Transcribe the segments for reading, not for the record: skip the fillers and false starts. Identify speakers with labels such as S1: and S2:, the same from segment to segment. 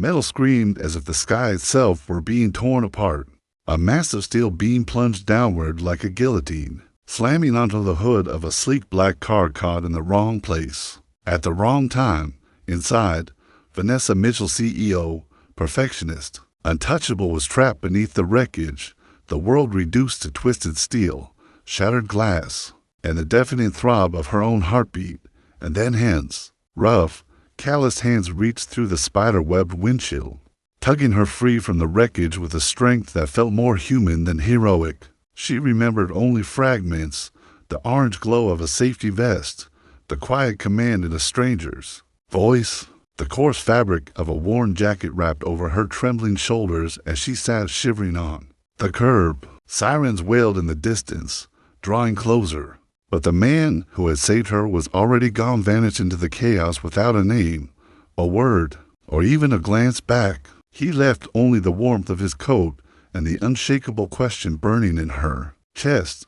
S1: Metal screamed as if the sky itself were being torn apart. A massive steel beam plunged downward like a guillotine, slamming onto the hood of a sleek black car caught in the wrong place. At the wrong time, inside, Vanessa Mitchell, CEO, perfectionist, untouchable, was trapped beneath the wreckage, the world reduced to twisted steel, shattered glass, and the deafening throb of her own heartbeat. And then hands, rough, calloused hands, reached through the spider-webbed windshield, tugging her free from the wreckage with a strength that felt more human than heroic. She remembered only fragments, the orange glow of a safety vest, the quiet command in a stranger's voice, the coarse fabric of a worn jacket wrapped over her trembling shoulders as she sat shivering on the curb. Sirens wailed in the distance, drawing closer. But the man who had saved her was already gone, vanished into the chaos without a name, a word, or even a glance back. He left only the warmth of his coat and the unshakable question burning in her chest.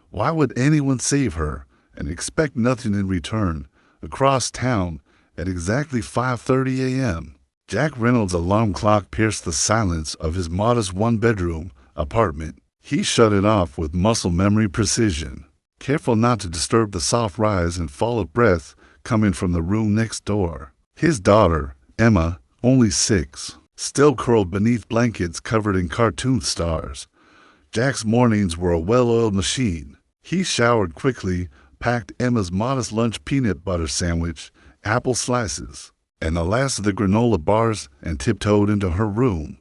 S1: Why would anyone save her and expect nothing in return? Across town, at exactly 5:30 a.m., Jack Reynolds' alarm clock pierced the silence of his modest one-bedroom apartment. He shut it off with muscle memory precision, careful not to disturb the soft rise and fall of breath coming from the room next door. His daughter, Emma, only 6, still curled beneath blankets covered in cartoon stars. Jack's mornings were a well-oiled machine. He showered quickly, packed Emma's modest lunch peanut butter sandwich, apple slices, and the last of the granola bars, and tiptoed into her room.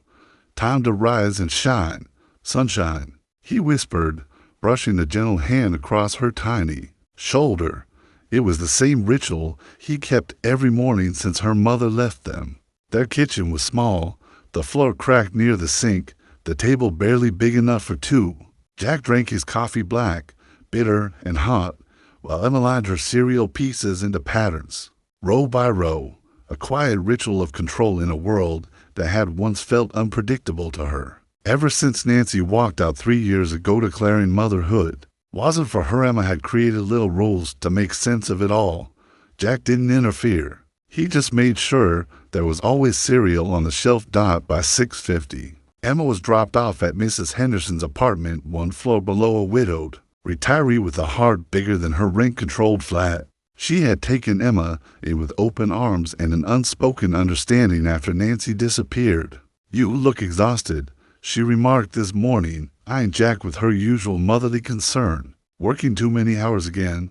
S1: Time to rise and shine. Sunshine, he whispered, brushing a gentle hand across her tiny shoulder. It was the same ritual he kept every morning since her mother left them. Their kitchen was small, the floor cracked near the sink, the table barely big enough for 2. Jack drank his coffee black, bitter and hot, while Emma lined her cereal pieces into patterns, row by row, a quiet ritual of control in a world that had once felt unpredictable to her. Ever since Nancy walked out 3 years ago declaring motherhood wasn't for her, Emma had created little rules to make sense of it all. Jack didn't interfere. He just made sure there was always cereal on the shelf by 6:50. Emma was dropped off at Mrs. Henderson's apartment, 1 floor below a widowed retiree with a heart bigger than her rent-controlled flat. She had taken Emma in with open arms and an unspoken understanding after Nancy disappeared. "You look exhausted," she remarked this morning, eyeing Jack with her usual motherly concern. "Working too many hours again?"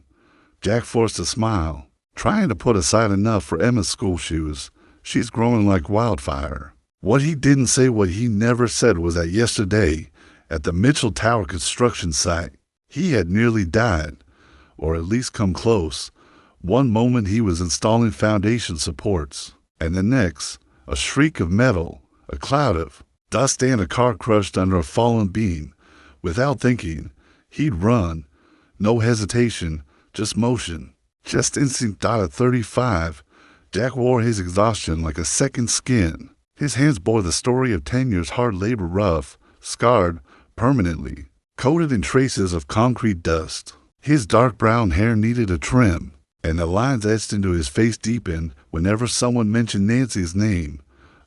S1: Jack forced a smile, trying to put aside enough for Emma's school shoes. "She's growing like wildfire." What he didn't say, what he never said, was that yesterday, at the Mitchell Tower construction site, he had nearly died, or at least come close. One moment he was installing foundation supports, and the next, a shriek of metal, a cloud of dust, and a car crushed under a fallen beam. Without thinking, he'd run. No hesitation, just motion, just instinct. At 35, Jack wore his exhaustion like a second skin. His hands bore the story of 10 years hard labor, rough, scarred, permanently, coated in traces of concrete dust. His dark brown hair needed a trim, and the lines etched into his face deepened whenever someone mentioned Nancy's name.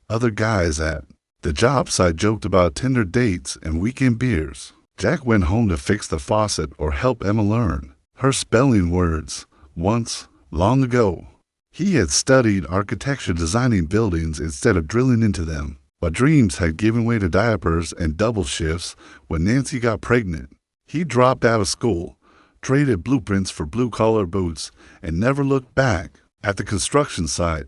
S1: Other guys at the job site joked about Tinder dates and weekend beers. Jack went home to fix the faucet or help Emma learn her spelling words. Once, long ago, he had studied architecture, designing buildings instead of drilling into them. But dreams had given way to diapers and double shifts when Nancy got pregnant. He dropped out of school, traded blueprints for blue-collar boots, and never looked back. At the construction site,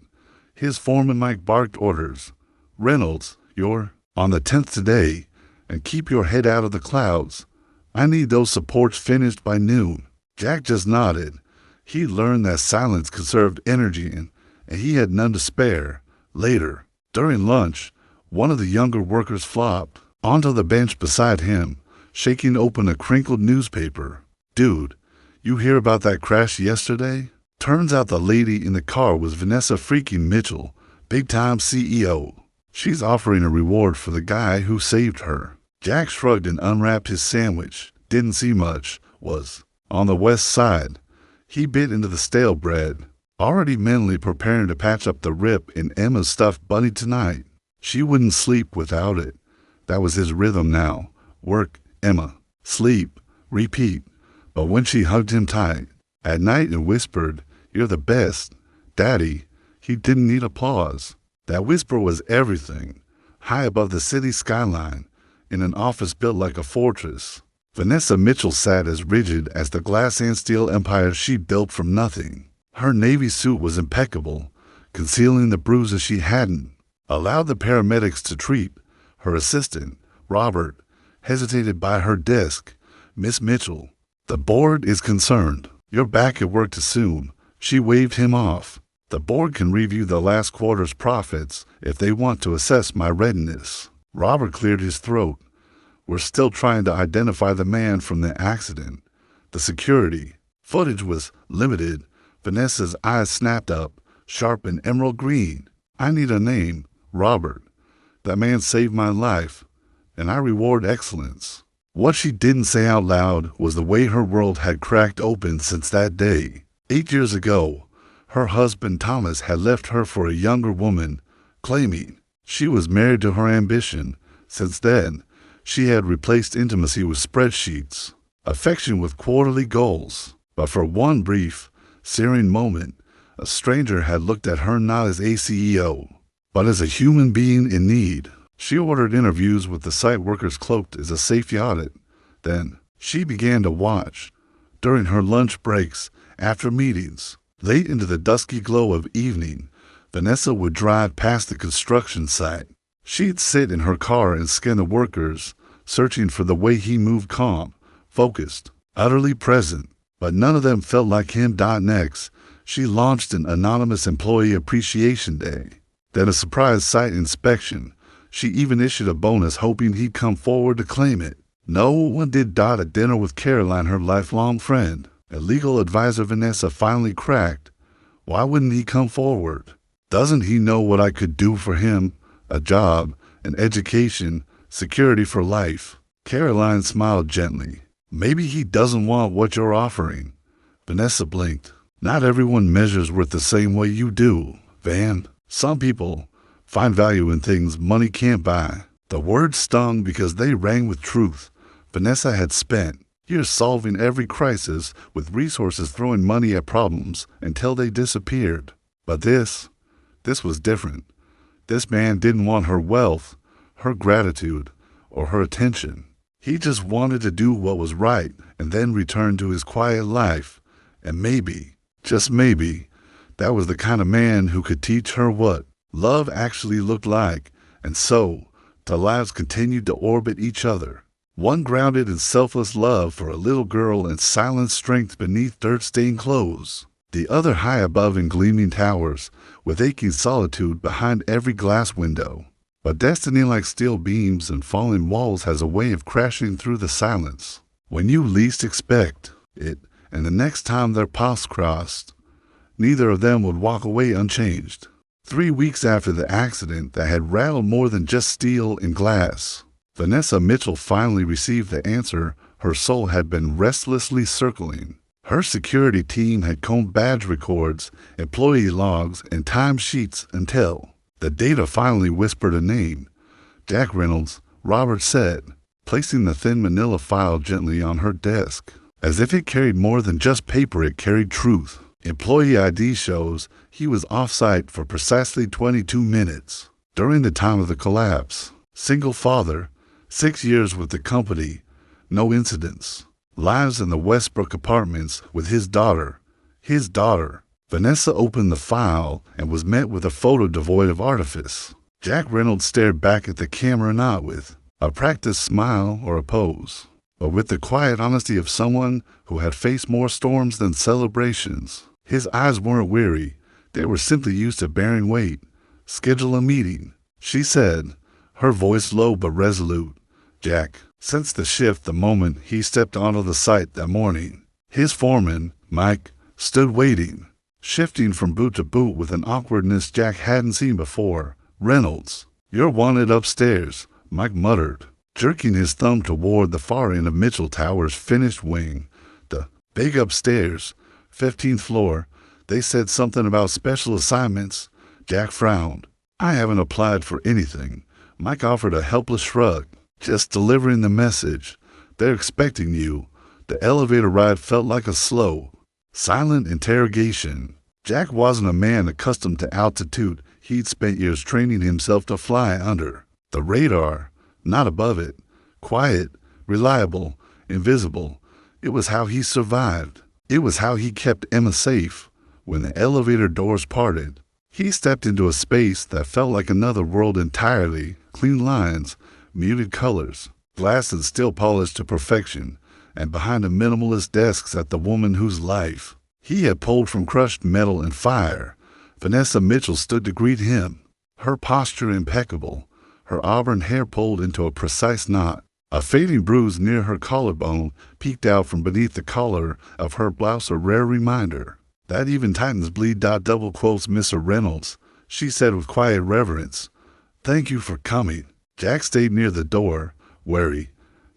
S1: his foreman Mike barked orders. "Reynolds, you're on the 10th today, and keep your head out of the clouds. I need those supports finished by noon." Jack just nodded. He learned that silence conserved energy, and he had none to spare. Later, during lunch, one of the younger workers flopped onto the bench beside him, shaking open a crinkled newspaper. "Dude, you hear about that crash yesterday?" Turns out the lady in the car was Vanessa freaking Mitchell, big-time CEO. She's offering a reward for the guy who saved her. Jack shrugged and unwrapped his sandwich. Didn't see much. Was on the west side. He bit into the stale bread. already mentally preparing to patch up the rip in Emma's stuffed bunny tonight. She wouldn't sleep without it. That was his rhythm now. Work, Emma. Sleep, repeat. But when she hugged him tight at night and whispered, "You're the best, Daddy," he didn't need applause. That whisper was everything. High above the city skyline, in an office built like a fortress, Vanessa Mitchell sat as rigid as the glass and steel empire she built from nothing. Her navy suit was impeccable, concealing the bruises she hadn't allowed the paramedics to treat. Her assistant, Robert, hesitated by her desk. "Miss Mitchell, the board is concerned. You're back at work too soon." She waved him off. "The board can review the last quarter's profits if they want to assess my readiness." Robert cleared his throat. "We're still trying to identify the man from the accident. The security footage was limited." Vanessa's eyes snapped up, sharp and emerald green. "I need a name, Robert. That man saved my life, and I reward excellence." What she didn't say out loud was the way her world had cracked open since that day. 8 years ago, her husband Thomas had left her for a younger woman, claiming she was married to her ambition. Since then, she had replaced intimacy with spreadsheets, affection with quarterly goals. But for one brief, searing moment, a stranger had looked at her not as a CEO, but as a human being in need. She ordered interviews with the site workers cloaked as a safety audit. Then she began to watch. During her lunch breaks, after meetings, late into the dusky glow of evening, Vanessa would drive past the construction site. She'd sit in her car and scan the workers, searching for the way he moved, calm, focused, utterly present. But none of them felt like him. Next, she launched an anonymous employee appreciation day, then a surprise site inspection. She even issued a bonus, hoping he'd come forward to claim it. No one did. At dinner with Caroline, her lifelong friend, a legal advisor, Vanessa finally cracked. "Why wouldn't he come forward? Doesn't he know what I could do for him? A job, an education, security for life." Caroline smiled gently. "Maybe he doesn't want what you're offering." Vanessa blinked. "Not everyone measures worth the same way you do, Van. Some people find value in things money can't buy." The words stung because they rang with truth. Vanessa had spent years solving every crisis with resources throwing money at problems until they disappeared. But this was different. This man didn't want her wealth, her gratitude, or her attention. He just wanted to do what was right and then return to his quiet life. And maybe, just maybe, that was the kind of man who could teach her what love actually looked like. And so, the lives continued to orbit each other. One grounded in selfless love for a little girl and silent strength beneath dirt-stained clothes. The other high above in gleaming towers, with aching solitude behind every glass window. But destiny, like steel beams and falling walls, has a way of crashing through the silence when you least expect it, and the next time their paths crossed, neither of them would walk away unchanged. 3 weeks after the accident that had rattled more than just steel and glass, Vanessa Mitchell finally received the answer her soul had been restlessly circling. Her security team had combed badge records, employee logs, and timesheets until the data finally whispered a name. "Jack Reynolds," Robert said, placing the thin manila file gently on her desk. As if it carried more than just paper, it carried truth. Employee ID shows he was off-site for precisely 22 minutes during the time of the collapse. Single father, 6 years with the company, no incidents. Lives in the Westbrook apartments with his daughter. Vanessa opened the file and was met with a photo devoid of artifice. Jack Reynolds stared back at the camera, not with a practiced smile or a pose, but with the quiet honesty of someone who had faced more storms than celebrations. His eyes weren't weary. They were simply used to bearing weight. "Schedule a meeting," she said, her voice low but resolute. Jack sensed the shift the moment he stepped onto the site that morning. His foreman, Mike, stood waiting, shifting from boot to boot with an awkwardness Jack hadn't seen before. "Reynolds, you're wanted upstairs," Mike muttered, jerking his thumb toward the far end of Mitchell Tower's finished wing. "The big upstairs, 15th floor. They said something about special assignments. Jack frowned. I haven't applied for anything. Mike offered a helpless shrug. Just delivering the message. They're expecting you. The elevator ride felt like a slow, silent interrogation. Jack wasn't a man accustomed to altitude. He'd spent years training himself to fly under the radar, not above it. Quiet, reliable, invisible. It was how he survived. It was how he kept Emma safe. When the elevator doors parted, he stepped into a space that felt like another world entirely. Clean lines, muted colors, glass and steel polished to perfection, and behind a minimalist desk sat the woman whose life he had pulled from crushed metal and fire. Vanessa Mitchell stood to greet him, her posture impeccable, her auburn hair pulled into a precise knot. A fading bruise near her collarbone peeked out from beneath the collar of her blouse, a rare reminder that even titans bleed. Double quotes, Mr. Reynolds, she said with quiet reverence. Thank you for coming. Jack stayed near the door, wary.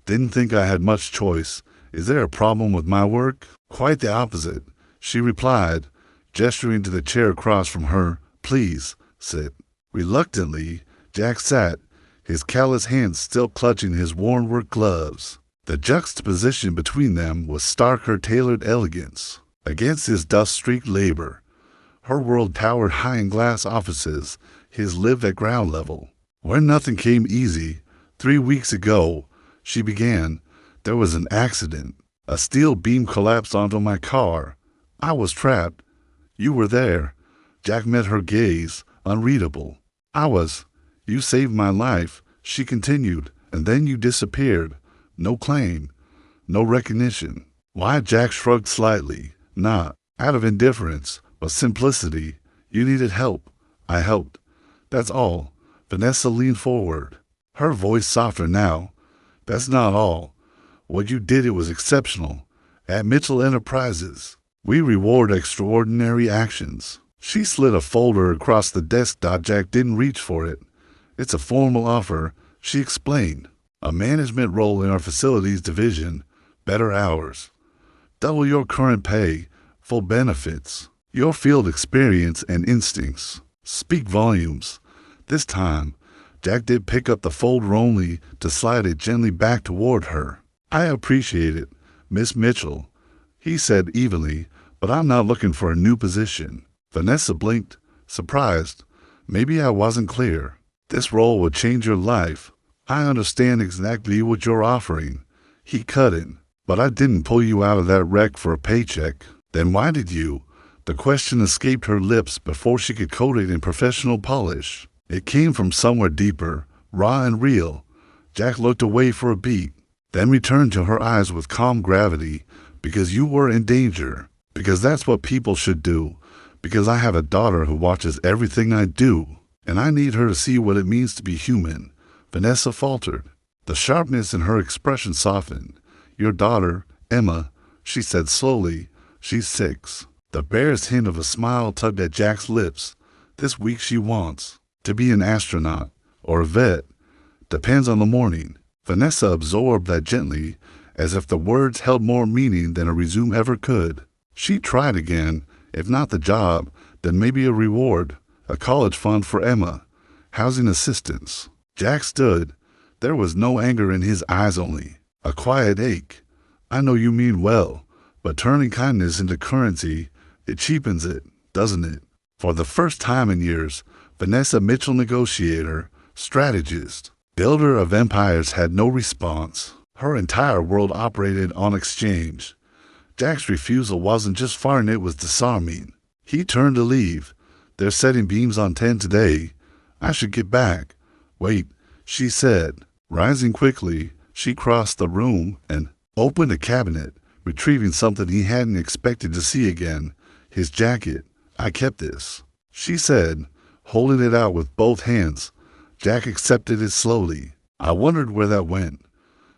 S1: Didn't think I had much choice. Is there a problem with my work? Quite the opposite, she replied, gesturing to the chair across from her. Please, sit. Reluctantly, Jack sat, his callous hands still clutching his worn work gloves. The juxtaposition between them was stark, her tailored elegance against his dust-streaked labor. Her world towered high in glass offices, his lived at ground level, where nothing came easy. 3 weeks ago, she began, there was an accident. A steel beam collapsed onto my car. I was trapped. You were there. Jack met her gaze, unreadable. You saved my life, she continued, and then you disappeared. No claim, no recognition. Why? Jack shrugged slightly. Not out of indifference, but simplicity. You needed help. I helped. That's all. Vanessa leaned forward, her voice softer now. That's not all. What you did, it was exceptional. At Mitchell Enterprises, we reward extraordinary actions. She slid a folder across the desk. Jack didn't reach for it. It's a formal offer, she explained. A management role in our facilities division, better hours, double your current pay, full benefits. Your field experience and instincts speak volumes. This time, Jack did pick up the folder only to slide it gently back toward her. I appreciate it, Miss Mitchell, he said evenly, but I'm not looking for a new position. Vanessa blinked, surprised. Maybe I wasn't clear. This role would change your life. I understand exactly what you're offering. He cut in. But I didn't pull you out of that wreck for a paycheck. Then why did you? The question escaped her lips before she could coat it in professional polish. It came from somewhere deeper, raw and real. Jack looked away for a beat, then returned to her eyes with calm gravity. Because you were in danger. Because that's what people should do. Because I have a daughter who watches everything I do, and I need her to see what it means to be human. Vanessa faltered. The sharpness in her expression softened. Your daughter, Emma, she said slowly, she's 6. The barest hint of a smile tugged at Jack's lips. This week she wants to be an astronaut or a vet. Depends on the morning. Vanessa absorbed that gently, as if the words held more meaning than a resume ever could. She tried again. If not the job, then maybe a reward, a college fund for Emma, housing assistance. Jack stood. There was no anger in his eyes, only a quiet ache. I know you mean well, but turning kindness into currency, it cheapens it, doesn't it? For the first time in years, Vanessa Mitchell, negotiator, strategist, builder of empires, had no response. Her entire world operated on exchange. Jack's refusal wasn't just foreign, it was disarming. He turned to leave. They're setting beams on 10 today. I should get back. Wait, she said. Rising quickly, she crossed the room and opened a cabinet, retrieving something he hadn't expected to see again. His jacket. I kept this, she said, holding it out with both hands. Jack accepted it slowly. I wondered where that went.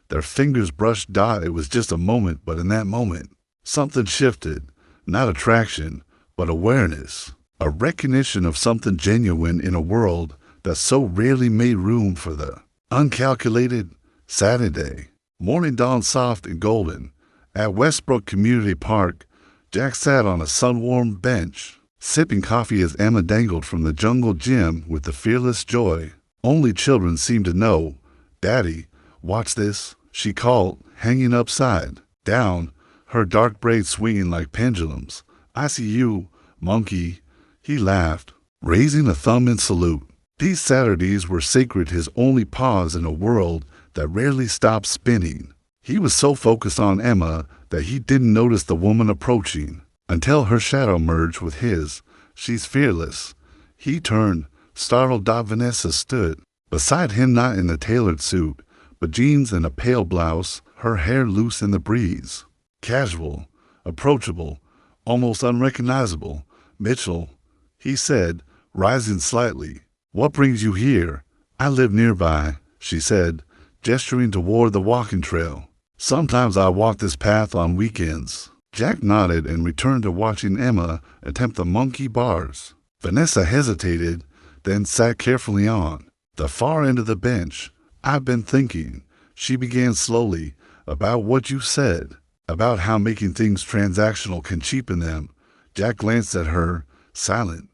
S1: Their fingers brushed. It was just a moment, but in that moment, something shifted. Not attraction, but awareness. A recognition of something genuine in a world that so rarely made room for the uncalculated. Saturday morning dawned soft and golden. At Westbrook Community Park, Jack sat on a sun-warmed bench, sipping coffee as Emma dangled from the jungle gym with the fearless joy only children seem to know. "Daddy, watch this," she called, hanging upside down, her dark braids swinging like pendulums. "I see you, monkey." He laughed, raising a thumb in salute. These Saturdays were sacred, his only pause in a world that rarely stopped spinning. He was so focused on Emma that he didn't notice the woman approaching until her shadow merged with his. "She's fearless." He turned, startled. Vanessa stood beside him, not in a tailored suit, but jeans and a pale blouse, her hair loose in the breeze. Casual, approachable, almost unrecognizable. "Mitchell," he said, rising slightly. "What brings you here?" "I live nearby," she said, gesturing toward the walking trail. "Sometimes I walk this path on weekends." Jack nodded and returned to watching Emma attempt the monkey bars. Vanessa hesitated, then sat carefully on the far end of the bench. "I've been thinking," she began slowly, "about what you said, about how making things transactional can cheapen them." Jack glanced at her, silent.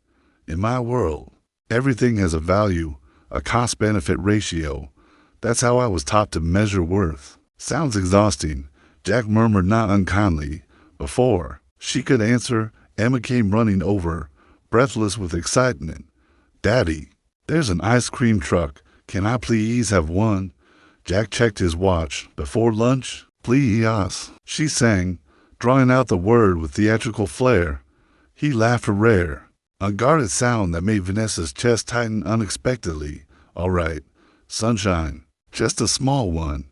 S1: "In my world, everything has a value, a cost-benefit ratio. That's how I was taught to measure worth." "Sounds exhausting," Jack murmured, not unkindly. Before she could answer, Emma came running over, breathless with excitement. "Daddy, there's an ice cream truck. Can I please have one?" Jack checked his watch. "Before lunch?" "Please," she sang, drawing out the word with theatrical flair. He laughed, a rare, unguarded sound that made Vanessa's chest tighten unexpectedly. "All right, sunshine, just a small one."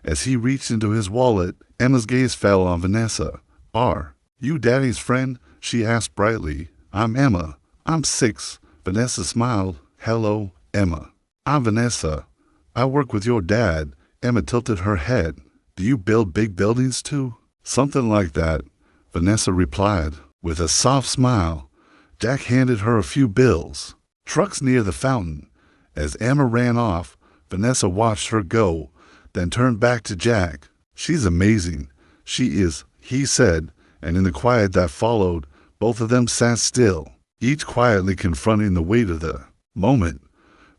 S1: As he reached into his wallet, Emma's gaze fell on Vanessa. "Are you Daddy's friend?" she asked brightly. "I'm Emma. I'm 6. Vanessa smiled. "Hello, Emma. I'm Vanessa. I work with your dad." Emma tilted her head. "Do you build big buildings too?" "Something like that," Vanessa replied, with a soft smile. Jack handed her a few bills. "Trucks near the fountain." As Emma ran off, Vanessa watched her go, then turned back to Jack. "She's amazing." "She is," he said, and in the quiet that followed, both of them sat still, each quietly confronting the weight of the moment,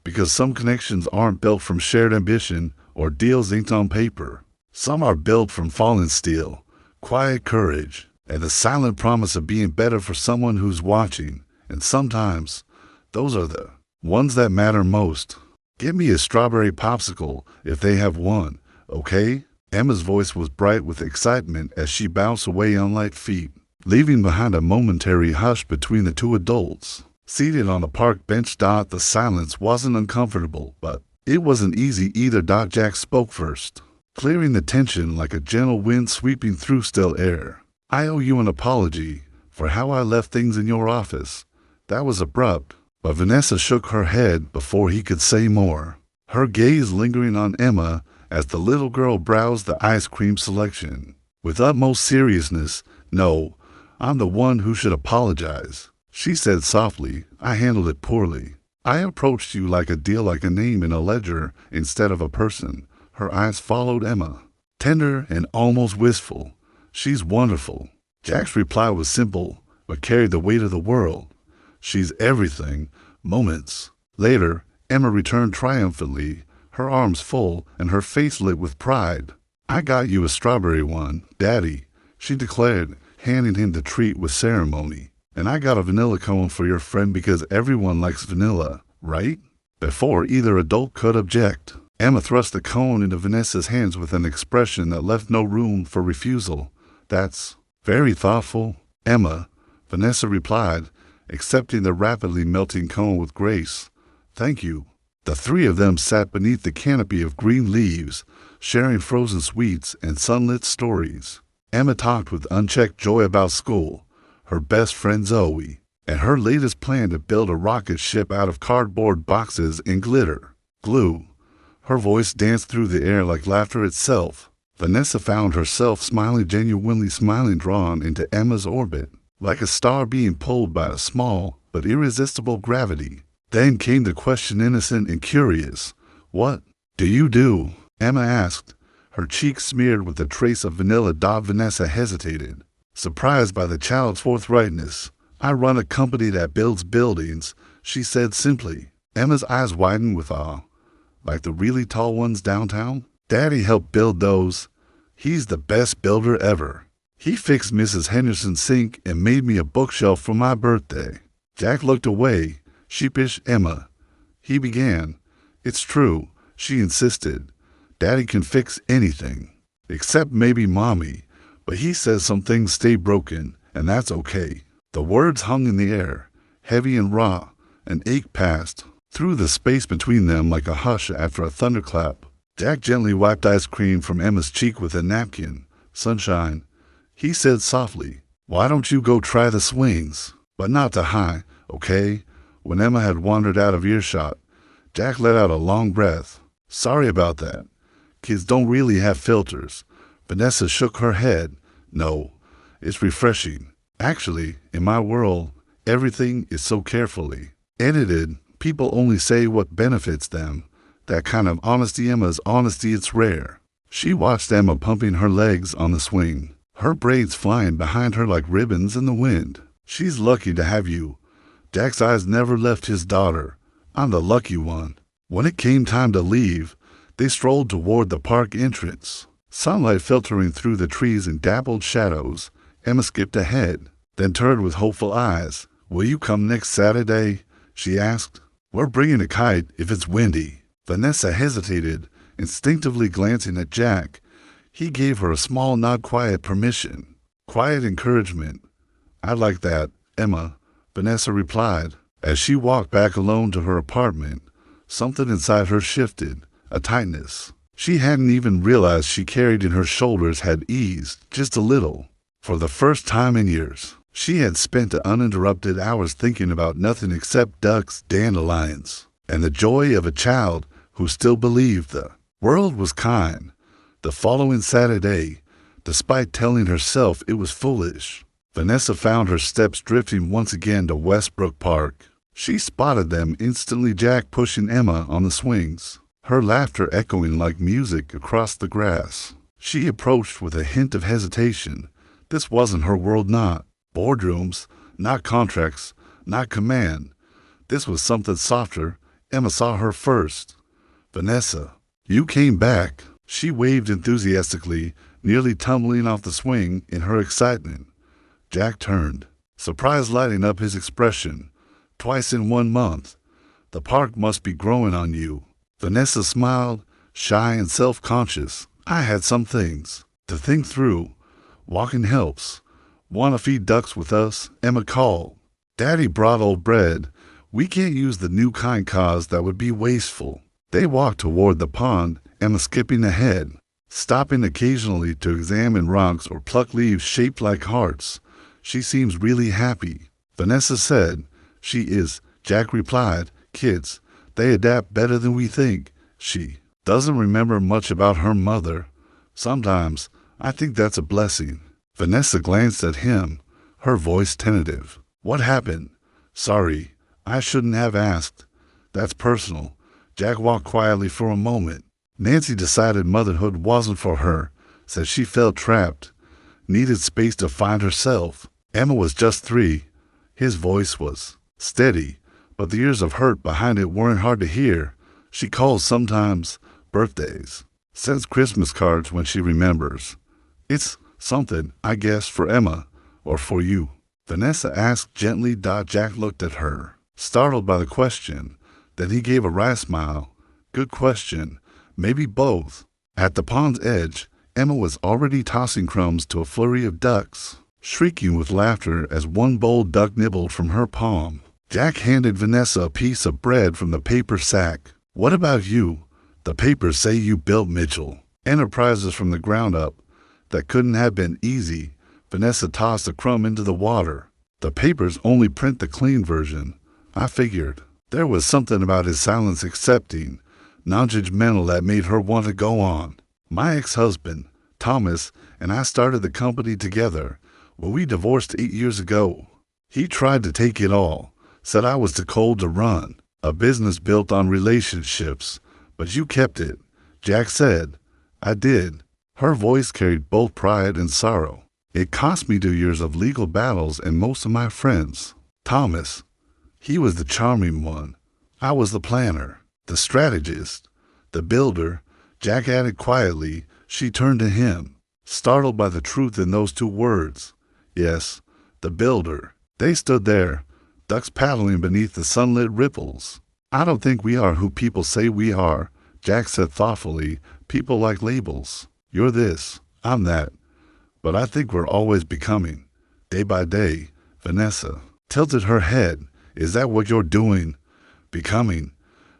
S1: because some connections aren't built from shared ambition or deals inked on paper. Some are built from fallen steel, quiet courage, and the silent promise of being better for someone who's watching. And sometimes, those are the ones that matter most. "Give me a strawberry popsicle if they have one, okay?" Emma's voice was bright with excitement as she bounced away on light feet, leaving behind a momentary hush between the two adults. Seated on a park bench, the silence wasn't uncomfortable, but it wasn't easy either. Jack spoke first, clearing the tension like a gentle wind sweeping through still air. "I owe you an apology for how I left things in your office. That was abrupt." But Vanessa shook her head before he could say more, her gaze lingering on Emma as the little girl browsed the ice cream selection. With utmost seriousness, "No, I'm the one who should apologize," she said softly. "I handled it poorly. I approached you like a deal, like a name in a ledger instead of a person." Her eyes followed Emma, tender and almost wistful. "She's wonderful." Jack's reply was simple, but carried the weight of the world. "She's everything." Moments later, Emma returned triumphantly, her arms full and her face lit with pride. "I got you a strawberry one, Daddy," she declared, handing him the treat with ceremony. "And I got a vanilla cone for your friend because everyone likes vanilla, right?" Before either adult could object, Emma thrust the cone into Vanessa's hands with an expression that left no room for refusal. "That's very thoughtful, Emma," Vanessa replied, accepting the rapidly melting cone with grace. "Thank you." The three of them sat beneath the canopy of green leaves, sharing frozen sweets and sunlit stories. Emma talked with unchecked joy about school, her best friend Zoe, and her latest plan to build a rocket ship out of cardboard boxes and glitter glue. Her voice danced through the air like laughter itself. Vanessa found herself smiling, genuinely smiling, drawn into Emma's orbit, like a star being pulled by a small but irresistible gravity. Then came the question, innocent and curious. "What do you do?" Emma asked, her cheeks smeared with a trace of vanilla. Vanessa hesitated. surprised by the child's forthrightness. I run a company that builds buildings, she said simply. Emma's eyes widened with awe. Like the really tall ones downtown? Daddy helped build those. He's the best builder ever. He fixed Mrs. Henderson's sink and made me a bookshelf for my birthday. Jack looked away, sheepish. Emma, he began. It's true, she insisted. Daddy can fix anything. Except maybe Mommy. But he says some things stay broken, and that's okay. The words hung in the air, heavy and raw. An ache passed through the space between them like a hush after a thunderclap. Jack gently wiped ice cream from Emma's cheek with a napkin. Sunshine, he said softly. Why don't you go try the swings? But not too high, okay? When Emma had wandered out of earshot, Jack let out a long breath. Sorry about that. Kids don't really have filters. Vanessa shook her head. No, it's refreshing. Actually, in my world, everything is so carefully edited. People only say what benefits them. That kind of honesty, Emma's honesty, it's rare. She watched Emma pumping her legs on the swing, her braids flying behind her like ribbons in the wind. She's lucky to have you. Jack's eyes never left his daughter. I'm the lucky one. When it came time to leave, they strolled toward the park entrance. Sunlight filtering through the trees and dappled shadows. Emma skipped ahead, then turned with hopeful eyes. Will you come next Saturday? She asked. We're bringing a kite if it's windy. Vanessa hesitated, instinctively glancing at Jack. He gave her a small nod, quiet permission, quiet encouragement. I like that, Emma, Vanessa replied. As she walked back alone to her apartment, something inside her shifted, a tightness she hadn't even realized she carried in her shoulders had eased just a little. For the first time in years, she had spent the uninterrupted hours thinking about nothing except ducks, dandelions, and the joy of a child who still believed the world was kind. The following Saturday, despite telling herself it was foolish, Vanessa found her steps drifting once again to Westbrook Park. She spotted them instantly, Jack pushing Emma on the swings, her laughter echoing like music across the grass. She approached with a hint of hesitation. This wasn't her world, not boardrooms, not contracts, not command. This was something softer. Emma saw her first. Vanessa, you came back. She waved enthusiastically, nearly tumbling off the swing in her excitement. Jack turned, surprise lighting up his expression. Twice in 1 month. The park must be growing on you. Vanessa smiled, shy and self-conscious. I had some things to think through. Walking helps. Want to feed ducks with us? Emma called. Daddy brought old bread. We can't use the new kind cause that would be wasteful. They walked toward the pond, Emma skipping ahead, stopping occasionally to examine rocks or pluck leaves shaped like hearts. She seems really happy, Vanessa said. She is, Jack replied. Kids, they adapt better than we think. She doesn't remember much about her mother. Sometimes I think that's a blessing. Vanessa glanced at him, her voice tentative. What happened? Sorry, I shouldn't have asked. That's personal. Jack walked quietly for a moment. Nancy decided motherhood wasn't for her, said she felt trapped, needed space to find herself. Emma was just 3. His voice was steady, but the years of hurt behind it weren't hard to hear. She calls sometimes, birthdays, sends Christmas cards when she remembers. It's something, I guess, for Emma, or for you. Vanessa asked gently. Jack looked at her, startled by the question. Then he gave a wry smile. Good question. Maybe both. At the pond's edge, Emma was already tossing crumbs to a flurry of ducks, shrieking with laughter as one bold duck nibbled from her palm. Jack handed Vanessa a piece of bread from the paper sack. What about you? The papers say you built Mitchell Enterprises from the ground up. That couldn't have been easy. Vanessa tossed a crumb into the water. The papers only print the clean version. I figured. There was something about his silence, accepting, non-judgmental, that made her want to go on. My ex-husband, Thomas, and I started the company together. When we divorced 8 years ago, he tried to take it all, said I was too cold to run. A business built on relationships. But you kept it, Jack said. I did. Her voice carried both pride and sorrow. It cost me 2 years of legal battles and most of my friends. Thomas, he was the charming one. I was the planner, the strategist, the builder. Jack added quietly. She turned to him, startled by the truth in those 2 words. Yes, the builder. They stood there, ducks paddling beneath the sunlit ripples. I don't think we are who people say we are, Jack said thoughtfully. People like labels. You're this, I'm that. But I think we're always becoming. Day by day. Vanessa tilted her head. Is that what you're doing? Becoming.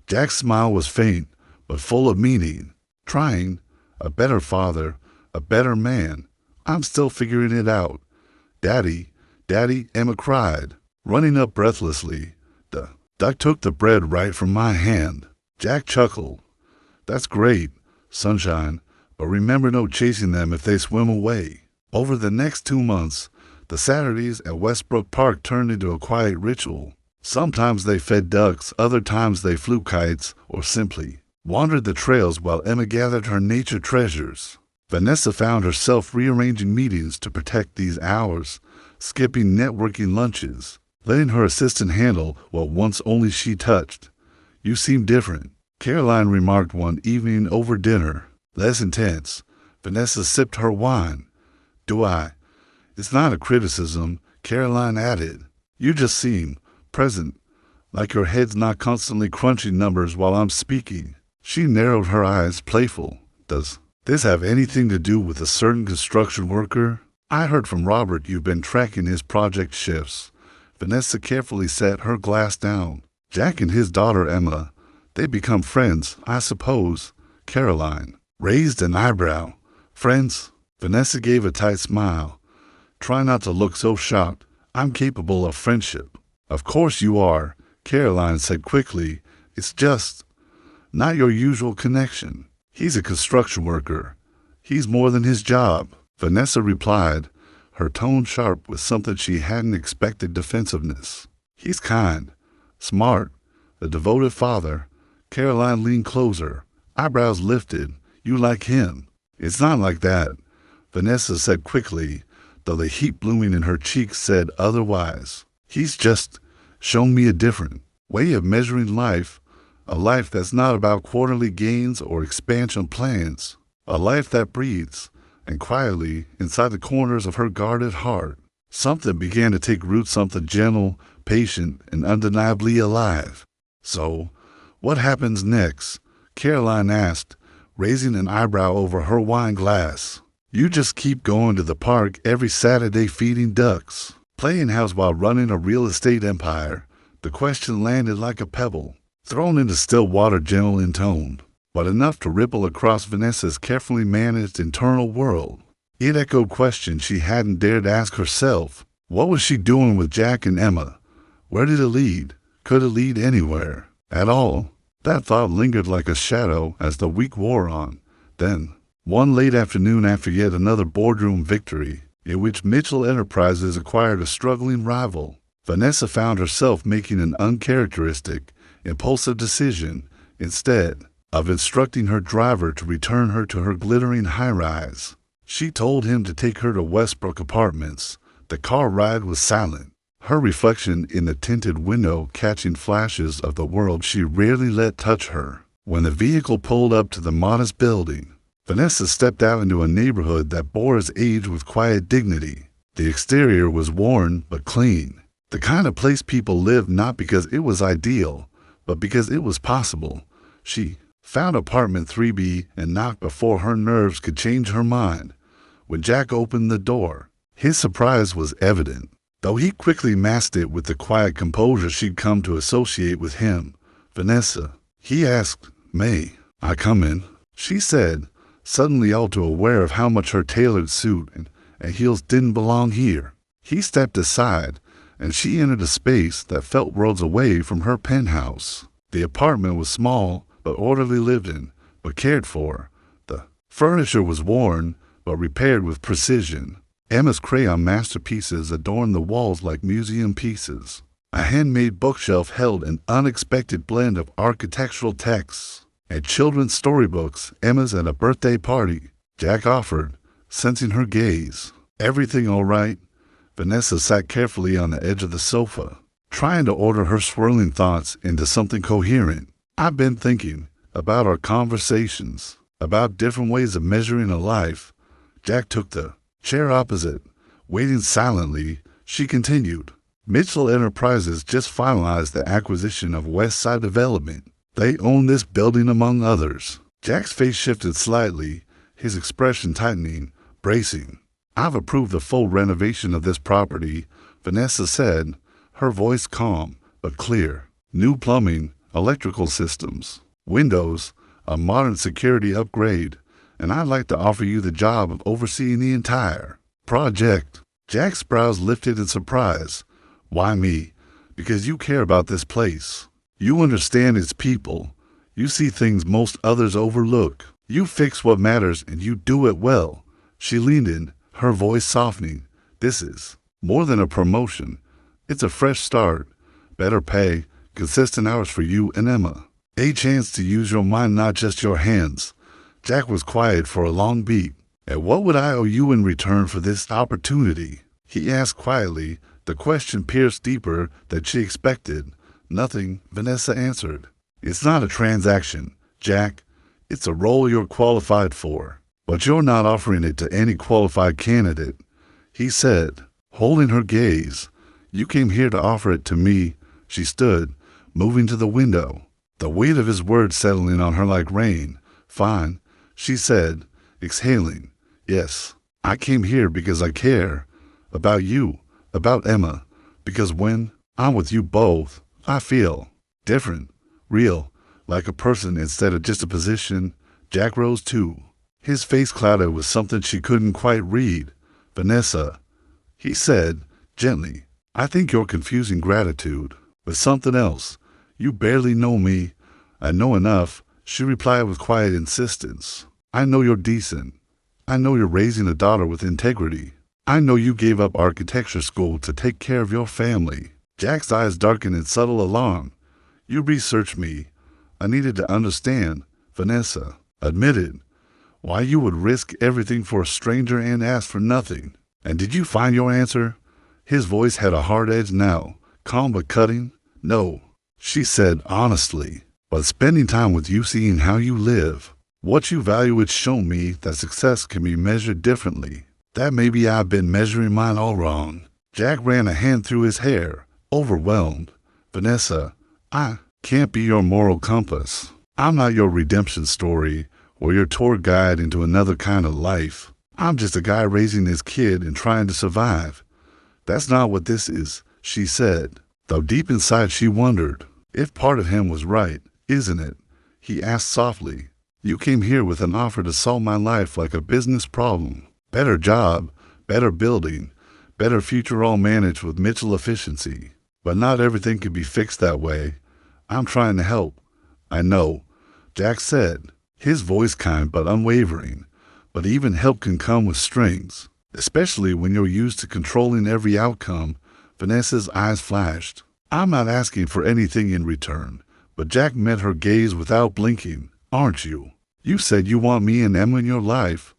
S1: Jack's smile was faint, but full of meaning. Trying. A better father. A better man. I'm still figuring it out. Daddy, Daddy, Emma cried, running up breathlessly. The duck took the bread right from my hand. Jack chuckled. That's great, sunshine, but remember no chasing them if they swim away. Over the next 2 months, the Saturdays at Westbrook Park turned into a quiet ritual. Sometimes they fed ducks, other times they flew kites, or simply wandered the trails while Emma gathered her nature treasures. Vanessa found herself rearranging meetings to protect these hours, skipping networking lunches, letting her assistant handle what once only she touched. You seem different, Caroline remarked one evening over dinner. Less intense. Vanessa sipped her wine. Do I? It's not a criticism, Caroline added. You just seem present, like your head's not constantly crunching numbers while I'm speaking. She narrowed her eyes, playful. Does this have anything to do with a certain construction worker? I heard from Robert you've been tracking his project shifts. Vanessa carefully set her glass down. Jack and his daughter Emma, they become friends, I suppose. Caroline raised an eyebrow. Friends? Vanessa gave a tight smile. Try not to look so shocked. I'm capable of friendship. Of course you are, Caroline said quickly. It's just not your usual connection. He's a construction worker. He's more than his job, Vanessa replied, her tone sharp with something she hadn't expected defensiveness. He's kind, smart, a devoted father. Caroline leaned closer, eyebrows lifted. You like him. It's not like that, Vanessa said quickly, though the heat blooming in her cheeks said otherwise. He's just shown me a different way of measuring life, a life that's not about quarterly gains or expansion plans, a life that breathes, and quietly, inside the corners of her guarded heart, something began to take root, something gentle, patient, and undeniably alive. So, what happens next? Caroline asked, raising an eyebrow over her wine glass. You just keep going to the park every Saturday feeding ducks, playing house while running a real estate empire. The question landed like a pebble, thrown into still water, gentle in tone, but enough to ripple across Vanessa's carefully managed internal world. It echoed questions she hadn't dared ask herself. What was she doing with Jack and Emma? Where did it lead? Could it lead anywhere at all? That thought lingered like a shadow as the week wore on. Then, one late afternoon after yet another boardroom victory, in which Mitchell Enterprises acquired a struggling rival, Vanessa found herself making an uncharacteristic, impulsive decision instead of instructing her driver to return her to her glittering high-rise. She told him to take her to Westbrook Apartments. The car ride was silent, her reflection in the tinted window catching flashes of the world she rarely let touch her. When the vehicle pulled up to the modest building, Vanessa stepped out into a neighborhood that bore its age with quiet dignity. The exterior was worn but clean, the kind of place people lived not because it was ideal, but because it was possible. She found apartment 3B and knocked before her nerves could change her mind. When Jack opened the door, his surprise was evident, though he quickly masked it with the quiet composure she'd come to associate with him. Vanessa, he asked. May I come in? She said, suddenly all too aware of how much her tailored suit and heels didn't belong here. He stepped aside, and she entered a space that felt worlds away from her penthouse. The apartment was small, but orderly lived in, but cared for. The furniture was worn, but repaired with precision. Emma's crayon masterpieces adorned the walls like museum pieces. A handmade bookshelf held an unexpected blend of architectural texts and children's storybooks. Emma's at a birthday party, Jack offered, sensing her gaze. Everything all right? Vanessa sat carefully on the edge of the sofa, trying to order her swirling thoughts into something coherent. I've been thinking about our conversations, about different ways of measuring a life. Jack took the chair opposite. Waiting silently, she continued. Mitchell Enterprises just finalized the acquisition of West Side Development. They own this building among others. Jack's face shifted slightly, his expression tightening, bracing. I've approved the full renovation of this property, Vanessa said, her voice calm but clear. New plumbing, electrical systems, windows, a modern security upgrade, and I'd like to offer you the job of overseeing the entire project. Jack's brows lifted in surprise. Why me? Because you care about this place. You understand its people. You see things most others overlook. You fix what matters and you do it well. She leaned in, her voice softening. This is more than a promotion. It's a fresh start. Better pay, consistent hours for you and Emma. A chance to use your mind, not just your hands. Jack was quiet for a long beat. And what would I owe you in return for this opportunity? He asked quietly. The question pierced deeper than she expected. Nothing, Vanessa answered. It's not a transaction, Jack. It's a role you're qualified for. But you're not offering it to any qualified candidate, he said, holding her gaze. You came here to offer it to me. She stood, moving to the window, the weight of his words settling on her like rain. Fine, she said, exhaling. Yes, I came here because I care. About you, about Emma. Because when I'm with you both, I feel different, real, like a person instead of just a position. Jack rose too. His face clouded with something she couldn't quite read. Vanessa, he said, gently, I think you're confusing gratitude with something else. You barely know me. I know enough, she replied with quiet insistence. I know you're decent. I know you're raising a daughter with integrity. I know you gave up architecture school to take care of your family. Jack's eyes darkened in subtle alarm. You researched me. I needed to understand, Vanessa admitted, why you would risk everything for a stranger and ask for nothing. And did you find your answer? His voice had a hard edge now, calm but cutting. No, she said honestly, but spending time with you, seeing how you live, what you value, it's shown me that success can be measured differently. That maybe I've been measuring mine all wrong. Jack ran a hand through his hair, overwhelmed. Vanessa, I can't be your moral compass. I'm not your redemption story or your tour guide into another kind of life. I'm just a guy raising his kid and trying to survive. That's not what this is, she said, though deep inside she wondered if part of him was right. Isn't it? He asked softly. You came here with an offer to solve my life like a business problem. Better job, better building, better future all managed with Mitchell efficiency. But not everything can be fixed that way. I'm trying to help. I know, Jack said, his voice kind but unwavering. But even help can come with strings, especially when you're used to controlling every outcome. Vanessa's eyes flashed. I'm not asking for anything in return. But Jack met her gaze without blinking. Aren't you? You said you want me and Emma in your life.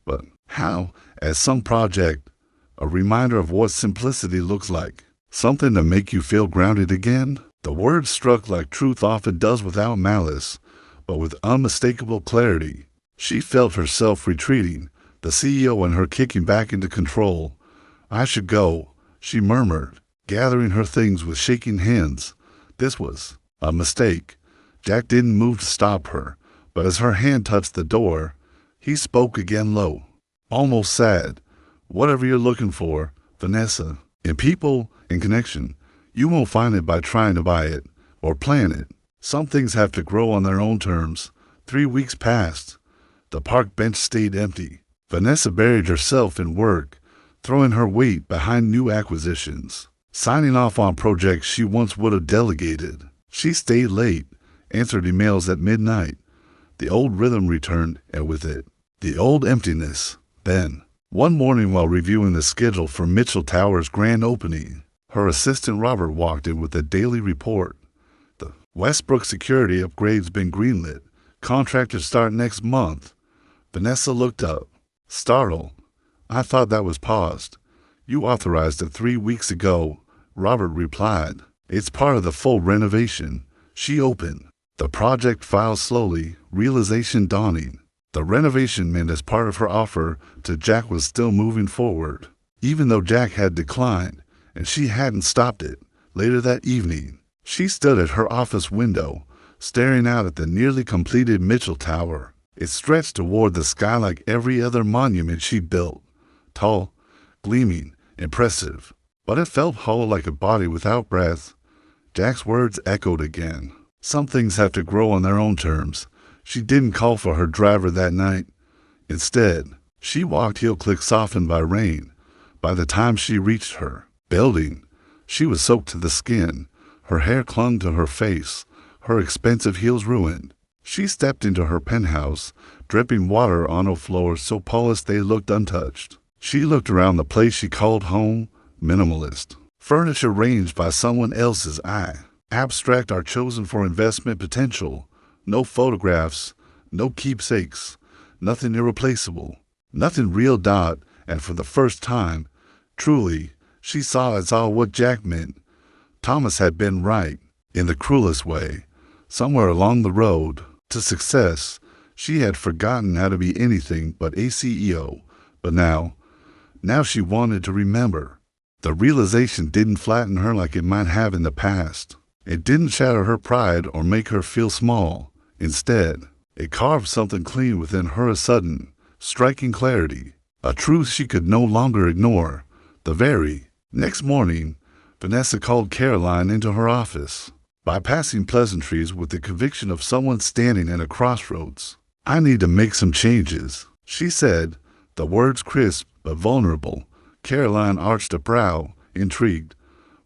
S1: But how? As some project, a reminder of what simplicity looks like. Something to make you feel grounded again? The words struck like truth often does, without malice, but with unmistakable clarity. She felt herself retreating, the CEO and her kicking back into control. I should go, she murmured, gathering her things with shaking hands. This was a mistake. Jack didn't move to stop her, but as her hand touched the door, he spoke again low, almost sad. Whatever you're looking for, Vanessa, in people, in connection, you won't find it by trying to buy it or plan it. Some things have to grow on their own terms. 3 weeks passed. The park bench stayed empty. Vanessa buried herself in work, throwing her weight behind new acquisitions, signing off on projects she once would have delegated. She stayed late, answered emails at midnight. The old rhythm returned, and with it, the old emptiness. Then, one morning while reviewing the schedule for Mitchell Tower's grand opening, her assistant Robert walked in with a daily report. The Westbrook security upgrade's been greenlit. Contractors start next month. Vanessa looked up, startled. I thought that was paused. You authorized it 3 weeks ago, Robert replied. It's part of the full renovation. She opened the project file slowly, realization dawning. The renovation meant as part of her offer to Jack was still moving forward, even though Jack had declined, and she hadn't stopped it. Later that evening, she stood at her office window, staring out at the nearly completed Mitchell Tower. It stretched toward the sky like every other monument she built, tall, gleaming, impressive, but it felt hollow like a body without breath. Jack's words echoed again. Some things have to grow on their own terms. She didn't call for her driver that night. Instead, she walked, heel click softened by rain. By the time she reached her building, she was soaked to the skin. Her hair clung to her face, her expensive heels ruined. She stepped into her penthouse, dripping water on her floors so polished they looked untouched. She looked around the place she called home, minimalist. Furniture arranged by someone else's eye. Abstract art chosen for investment potential. No photographs, no keepsakes, nothing irreplaceable, nothing real. And for the first time, truly, she saw what Jack meant. Thomas had been right, in the cruelest way. Somewhere along the road to success, she had forgotten how to be anything but a CEO. But now she wanted to remember. The realization didn't flatten her like it might have in the past. It didn't shatter her pride or make her feel small. Instead, it carved something clean within her, a sudden, striking clarity, a truth she could no longer ignore. The very next morning, Vanessa called Caroline into her office, bypassing pleasantries with the conviction of someone standing at a crossroads. I need to make some changes, she said, the words crisp but vulnerable. Caroline arched a brow, intrigued.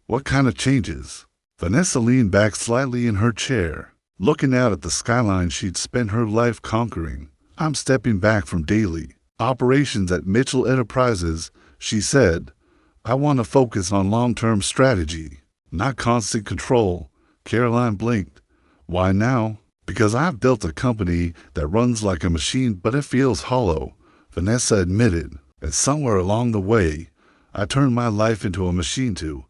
S1: What kind of changes? Vanessa leaned back slightly in her chair, looking out at the skyline she'd spent her life conquering. I'm stepping back from daily operations at Mitchell Enterprises, she said. I want to focus on long-term strategy, not constant control. Caroline blinked. Why now? Because I've built a company that runs like a machine, but it feels hollow, Vanessa admitted. And somewhere along the way, I turned my life into a machine too.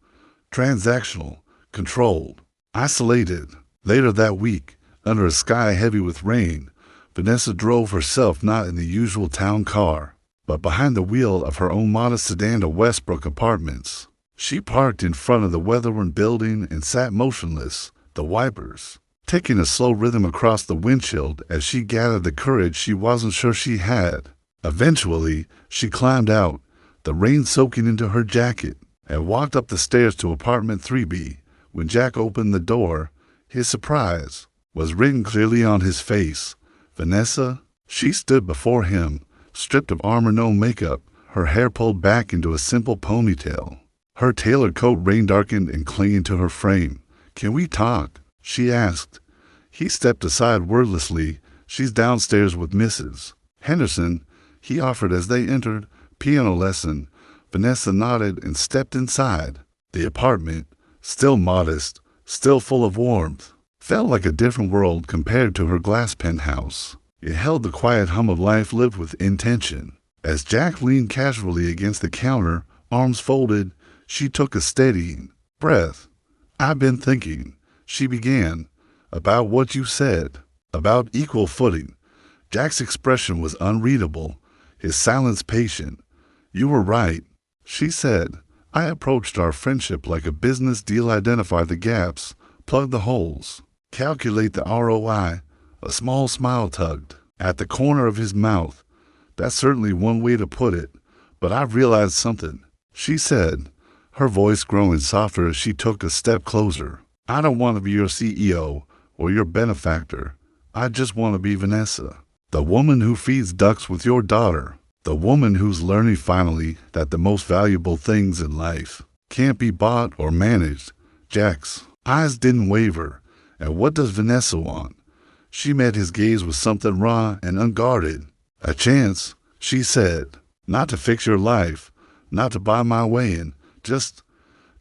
S1: Transactional, controlled, isolated. Later that week, under a sky heavy with rain, Vanessa drove herself not in the usual town car, but behind the wheel of her own modest sedan to Westbrook Apartments. She parked in front of the weather-worn building and sat motionless, the wipers taking a slow rhythm across the windshield as she gathered the courage she wasn't sure she had. Eventually, she climbed out, the rain soaking into her jacket, and walked up the stairs to apartment 3B. When Jack opened the door, his surprise was written clearly on his face. Vanessa? She stood before him, stripped of armor, no makeup, her hair pulled back into a simple ponytail. Her tailored coat rain-darkened and clinging to her frame. Can we talk? She asked. He stepped aside wordlessly. She's downstairs with Mrs. Henderson, he offered as they entered. Piano lesson. Vanessa nodded and stepped inside. The apartment, still modest, still full of warmth, felt like a different world compared to her glass penthouse. It held the quiet hum of life lived with intention. As Jack leaned casually against the counter, arms folded, she took a steadying breath. I've been thinking, she began, about what you said, about equal footing. Jack's expression was unreadable, his silence patient. You were right, she said. I approached our friendship like a business deal, identify the gaps, plug the holes, calculate the ROI. A small smile tugged at the corner of his mouth. That's certainly one way to put it, but I've realized something, she said, her voice growing softer as she took a step closer. I don't want to be your CEO or your benefactor. I just want to be Vanessa, the woman who feeds ducks with your daughter, the woman who's learning finally that the most valuable things in life can't be bought or managed. Jack's eyes didn't waver. And what does Vanessa want? She met his gaze with something raw and unguarded. A chance, she said, not to fix your life, not to buy my way in, just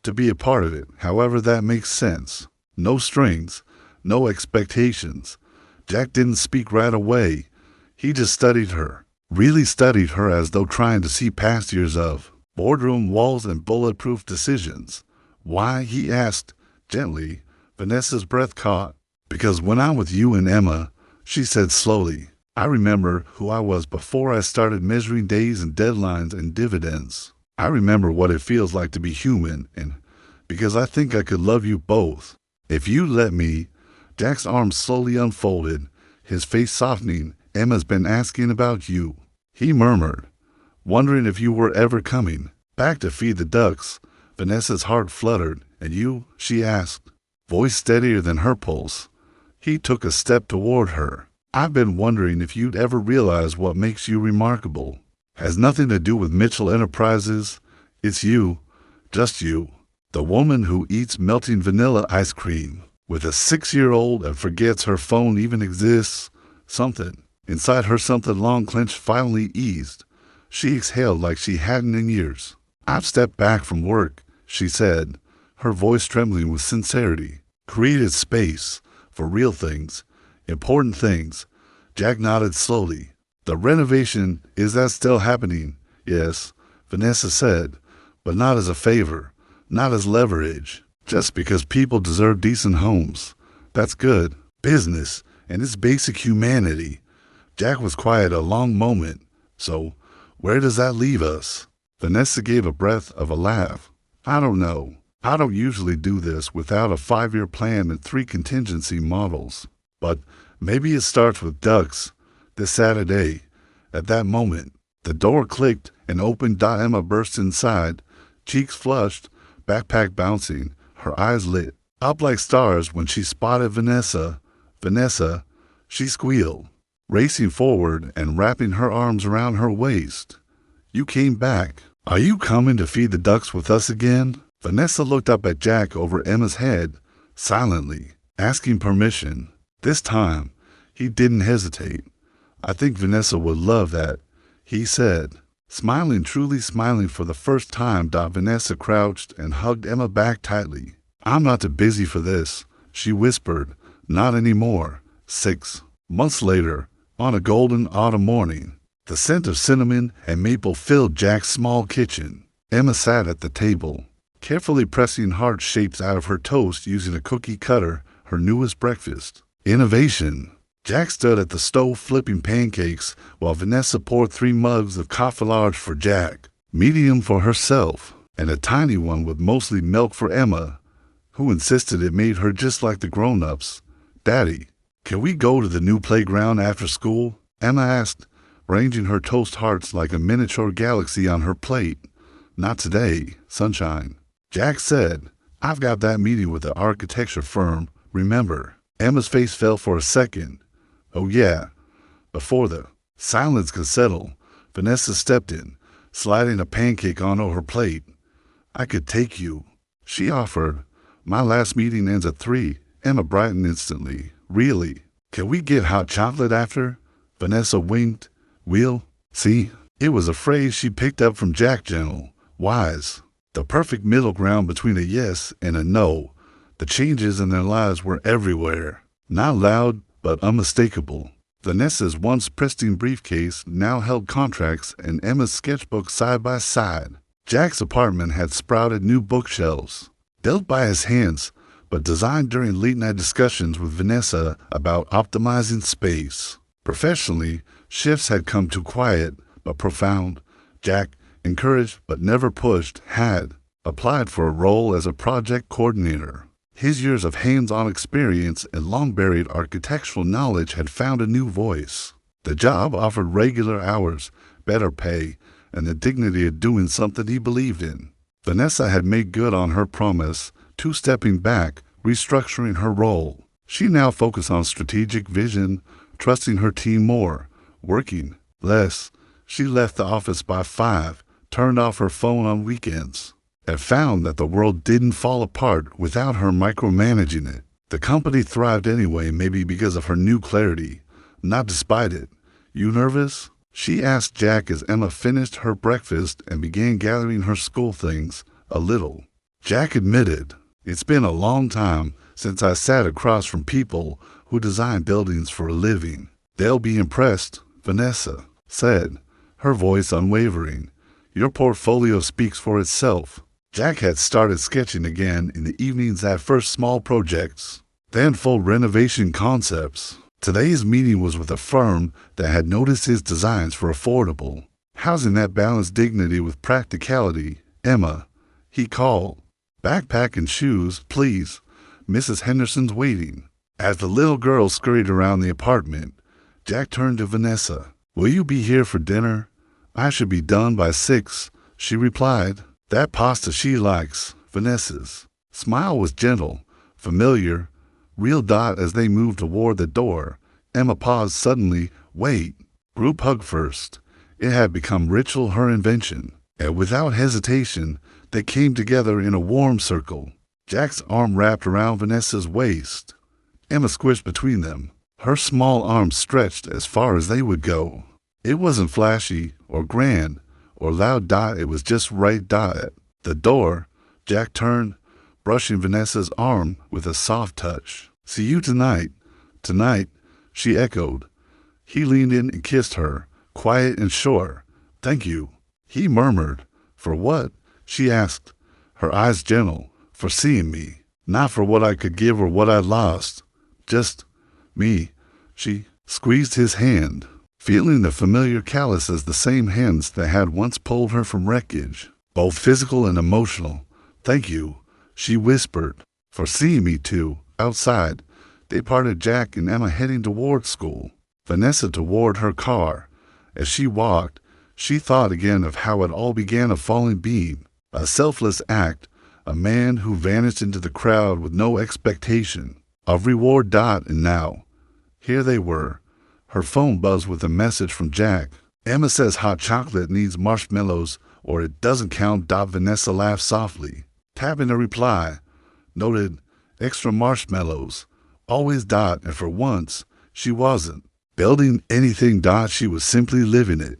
S1: to be a part of it, however that makes sense. No strings, no expectations. Jack didn't speak right away. He just studied her, really studied her as though trying to see past years of boardroom walls and bulletproof decisions. Why, he asked, gently. Vanessa's breath caught. Because when I'm with you and Emma, she said slowly, I remember who I was before I started measuring days and deadlines and dividends. I remember what it feels like to be human, and because I think I could love you both. If you let me. Jack's arms slowly unfolded, his face softening. Emma's been asking about you, he murmured, wondering if you were ever coming back to feed the ducks. Vanessa's heart fluttered. And you? She asked, voice steadier than her pulse. He took a step toward her. I've been wondering if you'd ever realize what makes you remarkable. Has nothing to do with Mitchell Enterprises. It's you, just you. The woman who eats melting vanilla ice cream with a 6-year-old and forgets her phone even exists. Something inside her, something long clenched, finally eased. She exhaled like she hadn't in years. I've stepped back from work, she said, her voice trembling with sincerity. Created space for real things, important things. Jack nodded slowly. The renovation, is that still happening? Yes, Vanessa said, but not as a favor, not as leverage. Just because people deserve decent homes. That's good business, and it's basic humanity. Jack was quiet a long moment. So, where does that leave us? Vanessa gave a breath of a laugh. I don't know. I don't usually do this without a 5-year plan and 3 contingency models. But maybe it starts with ducks. This Saturday. At that moment, the door clicked and opened. Emma burst inside, cheeks flushed, backpack bouncing, her eyes lit up like stars when she spotted Vanessa. Vanessa, she squealed, racing forward and wrapping her arms around her waist. You came back. Are you coming to feed the ducks with us again? Vanessa looked up at Jack over Emma's head, silently, asking permission. This time, he didn't hesitate. I think Vanessa would love that, he said. Smiling, truly smiling for the first time. Vanessa crouched and hugged Emma back tightly. I'm not too busy for this, she whispered. Not anymore. 6 months later, on a golden autumn morning, the scent of cinnamon and maple filled Jack's small kitchen. Emma sat at the table, carefully pressing heart shapes out of her toast using a cookie cutter, her newest breakfast. Innovation. Jack stood at the stove flipping pancakes while Vanessa poured 3 mugs of coffee large for Jack, medium for herself, and a tiny one with mostly milk for Emma, who insisted it made her just like the grown-ups. Daddy, can we go to the new playground after school? Emma asked, arranging her toast hearts like a miniature galaxy on her plate. Not today, sunshine. Jack said, I've got that meeting with the architecture firm, remember? Emma's face fell for a second. Oh yeah. Before the silence could settle, Vanessa stepped in, sliding a pancake onto her plate. I could take you, she offered. My last meeting ends at 3. Emma brightened instantly. Really? Can we get hot chocolate after? Vanessa winked. We'll see. It was a phrase she picked up from Jack, gentle, wise. The perfect middle ground between a yes and a no. The changes in their lives were everywhere. Not loud, but unmistakable. Vanessa's once pristine briefcase now held contracts and Emma's sketchbook side by side. Jack's apartment had sprouted new bookshelves, built by his hands, but designed during late-night discussions with Vanessa about optimizing space. Professionally, shifts had come too quiet but profound. Jack, encouraged but never pushed, had applied for a role as a project coordinator. His years of hands-on experience and long-buried architectural knowledge had found a new voice. The job offered regular hours, better pay, and the dignity of doing something he believed in. Vanessa had made good on her promise, 2 stepping back, restructuring her role. She now focused on strategic vision, trusting her team more, working less. She left the office by 5, turned off her phone on weekends, and found that the world didn't fall apart without her micromanaging it. The company thrived anyway, maybe because of her new clarity, not despite it. You nervous? She asked Jack as Emma finished her breakfast and began gathering her school things. A little. Jack admitted, it's been a long time since I sat across from people who design buildings for a living. They'll be impressed, Vanessa. said, her voice unwavering. Your portfolio speaks for itself. Jack had started sketching again in the evenings at first small projects, then full renovation concepts. Today's meeting was with a firm that had noticed his designs for affordable housing that balanced dignity with practicality. Emma, he called. Backpack and shoes, please. Mrs. Henderson's waiting. As the little girl scurried around the apartment, Jack turned to Vanessa. Will you be here for dinner? I should be done by 6, she replied. That pasta she likes, Vanessa's smile was gentle, familiar, real. As they moved toward the door, Emma paused suddenly. Wait. Group hug first. It had become ritual, her invention, and without hesitation, they came together in a warm circle. Jack's arm wrapped around Vanessa's waist. Emma squished between them, her small arms stretched as far as they would go. It wasn't flashy or grand or loud. It was just right. At the door, Jack turned, brushing Vanessa's arm with a soft touch. See you tonight. Tonight, she echoed. He leaned in and kissed her, quiet and sure. Thank you, he murmured. For what? She asked, her eyes gentle. For seeing me. Not for what I could give or what I lost. Just me. She squeezed his hand, feeling the familiar callous as the same hands that had once pulled her from wreckage, both physical and emotional. Thank you, she whispered, for seeing me too. Outside, they parted, Jack and Emma heading toward school, Vanessa toward her car. As she walked, she thought again of how it all began, a falling beam, a selfless act, a man who vanished into the crowd with no expectation of reward. And now, here they were. Her phone buzzed with a message from Jack. Emma says hot chocolate needs marshmallows or it doesn't count. Vanessa laughed softly, tapping a reply. Noted, extra marshmallows. Always. And for once, she wasn't building anything. She was simply living it.